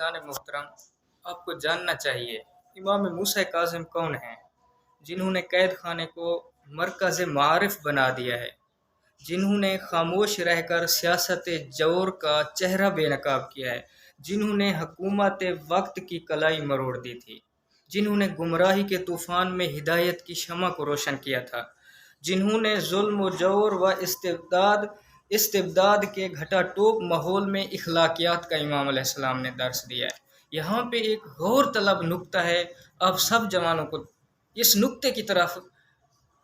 عزیزان محترم، آپ کو جاننا چاہیے امام موسیٰ کاظم کون ہیں، جنہوں نے قید خانے کو مرکز معارف بنا دیا ہے، جنہوں نے خاموش رہ کر سیاست جور کا چہرہ بے نقاب کیا ہے، جنہوں نے حکومت وقت کی کلائی مروڑ دی تھی، جنہوں نے گمراہی کے طوفان میں ہدایت کی شمع کو روشن کیا تھا، جنہوں نے ظلم و جور و استبداد کے گھٹا ٹوپ ماحول میں اخلاقیات کا امام علیہ السلام نے درس دیا ہے۔ یہاں پہ ایک غور طلب نقطہ ہے، آپ سب جوانوں کو اس نقطے کی طرف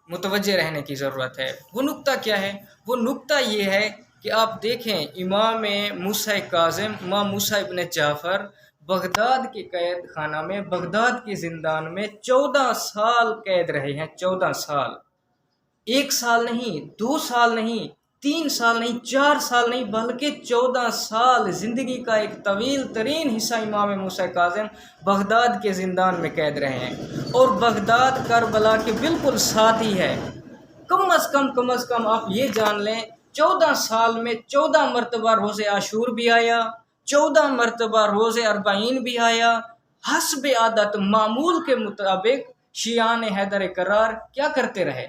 متوجہ رہنے کی ضرورت ہے۔ وہ نقطہ کیا ہے؟ وہ نقطہ یہ ہے کہ آپ دیکھیں امام موسیٰ کاظم، امام موسیٰ ابن جعفر بغداد کے قید خانہ میں، بغداد کے زندان میں 14 سال قید رہے ہیں۔ 14 سال، 1 سال نہیں، 2 سال نہیں، 3 سال نہیں، 4 سال نہیں، بلکہ 14 سال زندگی کا ایک طویل ترین حصہ امام موسیٰ کاظم بغداد کے زندان میں قید رہے ہیں، اور بغداد کربلا کے بالکل ساتھ ہی ہے۔ کم از کم آپ یہ جان لیں 14 سال میں 14 مرتبہ روز عاشور بھی آیا، 14 مرتبہ روز اربعین بھی آیا۔ حسب عادت معمول کے مطابق شیعان حیدر کرار کیا کرتے رہے؟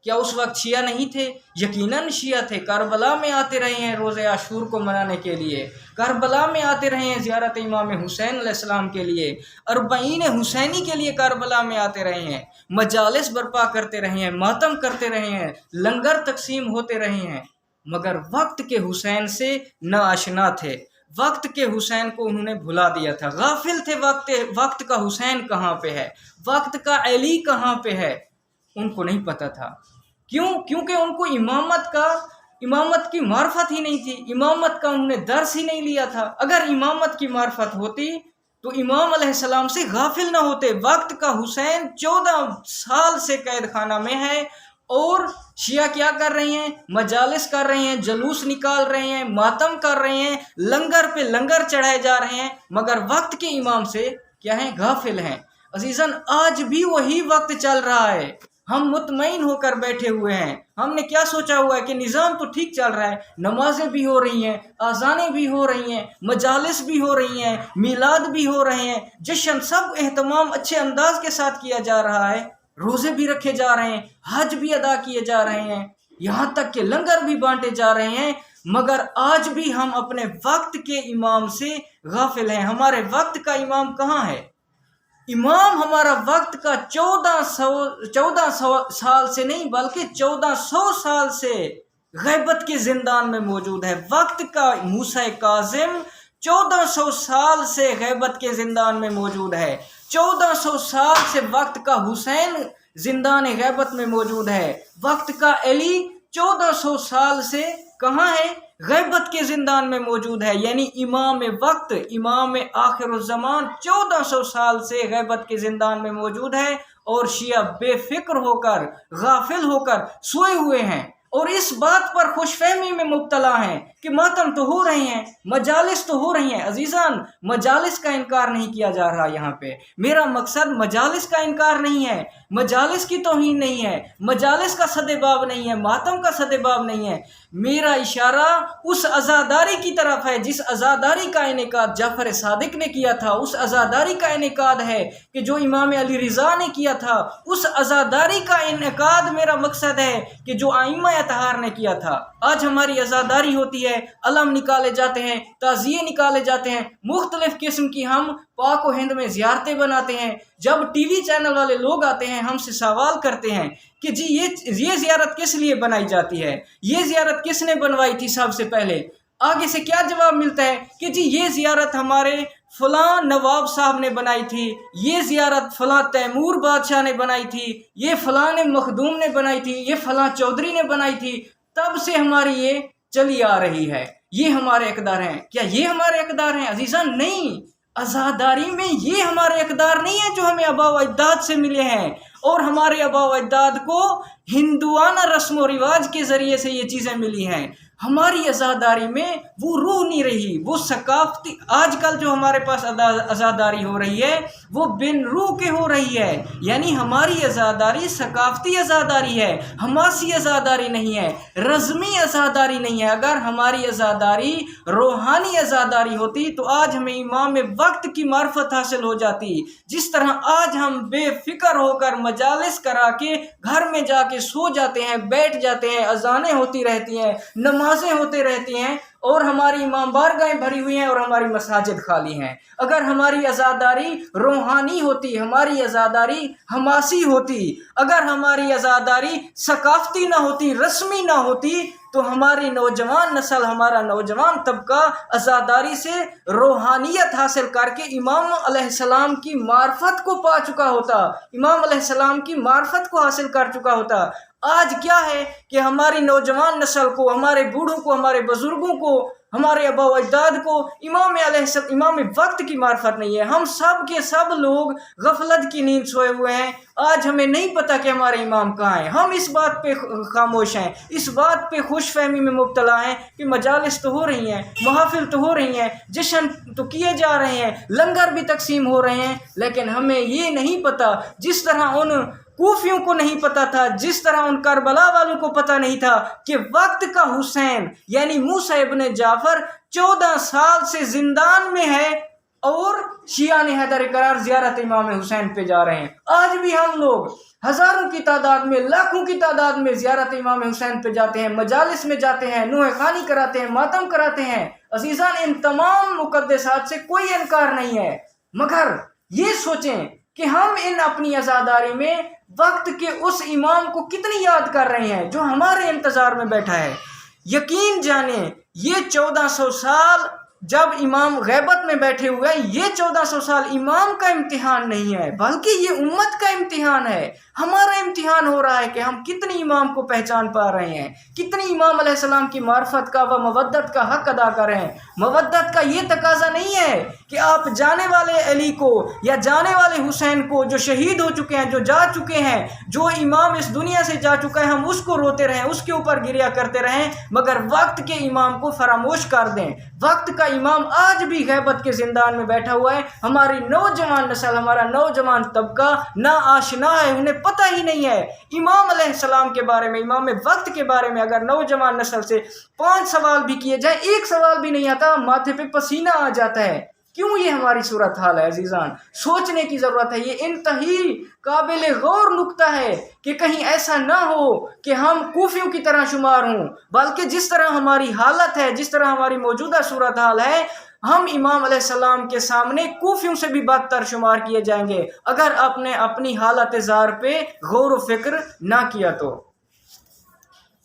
کیا اس وقت شیعہ نہیں تھے؟ یقیناً شیعہ تھے۔ کربلا میں آتے رہے ہیں روز عاشور کو منانے کے لیے، کربلا میں آتے رہے ہیں زیارت امام حسین علیہ السلام کے لیے، اربعین حسینی کے لیے کربلا میں آتے رہے ہیں، مجالس برپا کرتے رہے ہیں، ماتم کرتے رہے ہیں، لنگر تقسیم ہوتے رہے ہیں، مگر وقت کے حسین سے ناآشنا تھے۔ وقت کے حسین کو انہوں نے بھلا دیا تھا، غافل تھے۔ وقت کا حسین کہاں پہ ہے، وقت کا علی کہاں پہ ہے، ان کو نہیں پتہ تھا۔ کیونکہ ان کو امامت کی معرفت ہی نہیں تھی، امامت کا انہوں نے درس ہی نہیں لیا تھا۔ اگر امامت کی معرفت ہوتی تو امام علیہ السلام سے غافل نہ ہوتے۔ وقت کا حسین 14 سال سے قید خانہ میں ہے، اور شیعہ کیا کر رہے ہیں؟ مجالس کر رہے ہیں، جلوس نکال رہے ہیں، ماتم کر رہے ہیں، لنگر پہ لنگر چڑھائے جا رہے ہیں، مگر وقت کے امام سے کیا ہیں؟ غافل ہیں۔ عزیزاً، آج بھی وہی وقت چل رہا ہے، ہم مطمئن ہو کر بیٹھے ہوئے ہیں۔ ہم نے کیا سوچا ہوا ہے کہ نظام تو ٹھیک چل رہا ہے، نمازیں بھی ہو رہی ہیں، اذانیں بھی ہو رہی ہیں، مجالس بھی ہو رہی ہیں، میلاد بھی ہو رہے ہیں، جشن سب اہتمام اچھے انداز کے ساتھ کیا جا رہا ہے، روزے بھی رکھے جا رہے ہیں، حج بھی ادا کیے جا رہے ہیں، یہاں تک کہ لنگر بھی بانٹے جا رہے ہیں، مگر آج بھی ہم اپنے وقت کے امام سے غافل ہیں۔ ہمارے وقت کا امام کہاں ہے؟ امام ہمارا وقت کا 1400 سال سے نہیں بلکہ 1400 سال سے غیبت کے زندان میں موجود ہے۔ وقت کا موسیٰ کاظم 1400 سال سے غیبت کے زندان میں موجود ہے، 1400 سال سے وقت کا حسین زندان غیبت میں موجود ہے، وقت کا علی 1400 سال سے کہاں ہے؟ غیبت کے زندان میں موجود ہے۔ یعنی امام وقت، امام آخر الزمان 1400 سال سے غیبت کے زندان میں موجود ہے، اور شیعہ بے فکر ہو کر، غافل ہو کر سوئے ہوئے ہیں، اور اس بات پر خوش فہمی میں مبتلا ہیں کہ ماتم تو ہو رہے ہیں، مجالس تو ہو رہی ہیں۔ عزیزان، مجالس کا انکار نہیں کیا جا رہا یہاں پہ۔ میرا مقصد مجالس کا انکار نہیں ہے، مجالس کی توہین نہیں ہے، مجالس کا سدباب نہیں ہے، ماتم کا سدباب نہیں ہے۔ میرا اشارہ اس عزاداری کی طرف ہے جس عزاداری کا انعقاد جعفر صادق نے کیا تھا، اس عزاداری کا انعقاد ہے کہ جو امام علی رضا نے کیا تھا، اس عزاداری کا انعقاد میرا مقصد ہے کہ جو ائمہ اطہار نے کیا تھا۔ آج ہماری عزاداری ہوتی ہے، علم نکالے جاتے ہیں، تعزیے نکالے جاتے ہیں، مختلف قسم کی ہم پاک و ہند میں زیارتیں بناتے ہیں۔ جب ٹی وی چینل والے لوگ آتے ہیں، ہم سے سوال کرتے ہیں کہ جی یہ زیارت کس لیے بنائی جاتی ہے، یہ زیارت کس نے بنوائی تھی سب سے پہلے؟ آگے سے کیا جواب ملتا ہے کہ جی یہ زیارت ہمارے فلاں نواب صاحب نے بنائی تھی، یہ زیارت فلاں تیمور بادشاہ نے بنائی تھی، یہ فلاں مخدوم نے بنائی تھی، یہ فلاں چودھری نے بنائی تھی، تب سے ہماری یہ چلی آ رہی ہے، یہ ہمارے اقدار ہیں۔ کیا یہ ہمارے اقدار ہیں؟ عزیزان، نہیں۔ عزاداری میں یہ ہمارے اقدار نہیں ہیں جو ہمیں آباء و اجداد سے ملے ہیں، اور ہمارے آباء و اجداد کو ہندوانہ رسم و رواج کے ذریعے سے یہ چیزیں ملی ہیں۔ ہماری عزاداری میں وہ روح نہیں رہی، وہ ثقافتی آج کل جو ہمارے پاس عزاداری ہو رہی ہے وہ بن روح کے ہو رہی ہے، یعنی ہماری عزاداری ثقافتی عزاداری ہے، حماسی عزاداری نہیں ہے، رزمی عزاداری نہیں ہے۔ اگر ہماری عزاداری روحانی عزاداری ہوتی تو آج ہمیں امام وقت کی معرفت حاصل ہو جاتی۔ جس طرح آج ہم بے فکر ہو کر مجالس کرا کے گھر میں جا کے سو جاتے ہیں، بیٹھ جاتے ہیں، اذانیں ہوتی رہتی ہیں، نمازیں ہوتے رہتی ہیں اور ہماری امام بارگاہیں بھری ہوئی ہیں اور ہماری مساجد خالی ہیں۔ اگر ہماری عزاداری روحانی ہوتی، ہماری عزاداری حماسی ہوتی، اگر ہماری عزاداری ثقافتی نہ ہوتی، رسمی نہ ہوتی، تو ہماری نوجوان نسل، ہمارا نوجوان طبقہ عزاداری سے روحانیت حاصل کر کے امام علیہ السلام کی معرفت کو پا چکا ہوتا، امام علیہ السلام کی معرفت کو حاصل کر چکا ہوتا۔ آج کیا ہے کہ ہماری نوجوان نسل کو، ہمارے بوڑھوں کو، ہمارے بزرگوں کو، ہمارے آباء و اجداد کو امام وقت کی معرفت نہیں ہے۔ ہم سب کے سب لوگ غفلت کی نیند سوئے ہوئے ہیں۔ آج ہمیں نہیں پتہ کہ ہمارے امام کہاں ہیں۔ ہم اس بات پہ خاموش ہیں، اس بات پہ خوش فہمی میں مبتلا ہیں کہ مجالس تو ہو رہی ہیں، محافل تو ہو رہی ہیں، جشن تو کیے جا رہے ہیں، لنگر بھی تقسیم ہو رہے ہیں، لیکن ہمیں یہ نہیں پتہ، جس طرح ان کوفیوں کو نہیں پتا تھا، جس طرح ان کربلا والوں کو پتا نہیں تھا کہ وقت کا حسین یعنی موسیٰ ابن جعفر 14 سال سے زندان میں ہے اور شیعہ نے حیدر قرار زیارت امام حسین پہ جا رہے ہیں۔ آج بھی ہم لوگ ہزاروں کی تعداد میں، لاکھوں کی تعداد میں زیارت امام حسین پہ جاتے ہیں، مجالس میں جاتے ہیں، نوحہ خوانی کراتے ہیں، ماتم کراتے ہیں۔ عزیزان، ان تمام مقدسات سے کوئی انکار نہیں ہے، مگر یہ سوچیں کہ ہم ان اپنی عزاداری میں وقت کے اس امام کو کتنی یاد کر رہے ہیں جو ہمارے انتظار میں بیٹھا ہے۔ یقین جانیں یہ 1400 سال جب امام غیبت میں بیٹھے ہوئے ہیں، یہ 1400 سال امام کا امتحان نہیں ہے بلکہ یہ امت کا امتحان ہے۔ ہمارا امتحان ہو رہا ہے کہ ہم کتنی امام کو پہچان پا رہے ہیں، کتنی امام علیہ السلام کی معرفت کا و مودت کا حق ادا کر رہے ہیں۔ مودت کا یہ تقاضا نہیں ہے کہ آپ جانے والے علی کو یا جانے والے حسین کو جو شہید ہو چکے ہیں، جو جا چکے ہیں، جو امام اس دنیا سے جا چکا ہے، ہم اس کو روتے رہیں، اس کے اوپر گریہ کرتے رہیں، مگر وقت کے امام کو فراموش کر دیں۔ وقت کا امام آج بھی غیبت کے زندان میں بیٹھا ہوا ہے۔ ہماری نوجوان نسل، ہمارا نوجوان طبقہ نا آشنا ہے، انہیں پتہ ہی نہیں ہے امام علیہ السلام کے بارے میں، امام وقت کے بارے میں۔ اگر نوجوان نسل سے 5 سوال بھی کیے جائیں، ایک سوال بھی نہیں آتا، ماتھے پہ پسینہ آ جاتا ہے۔ کیوں یہ ہماری صورتحال ہے عزیزان؟ سوچنے کی ضرورت ہے۔ یہ انتہائی قابل غور نکتہ ہے کہ کہیں ایسا نہ ہو کہ ہم کوفیوں کی طرح شمار ہوں، بلکہ جس طرح ہماری حالت ہے، جس طرح ہماری موجودہ صورتحال ہے، ہم امام علیہ السلام کے سامنے کوفیوں سے بھی بدتر شمار کیے جائیں گے اگر آپ نے اپنی حالت زار پہ غور و فکر نہ کیا تو۔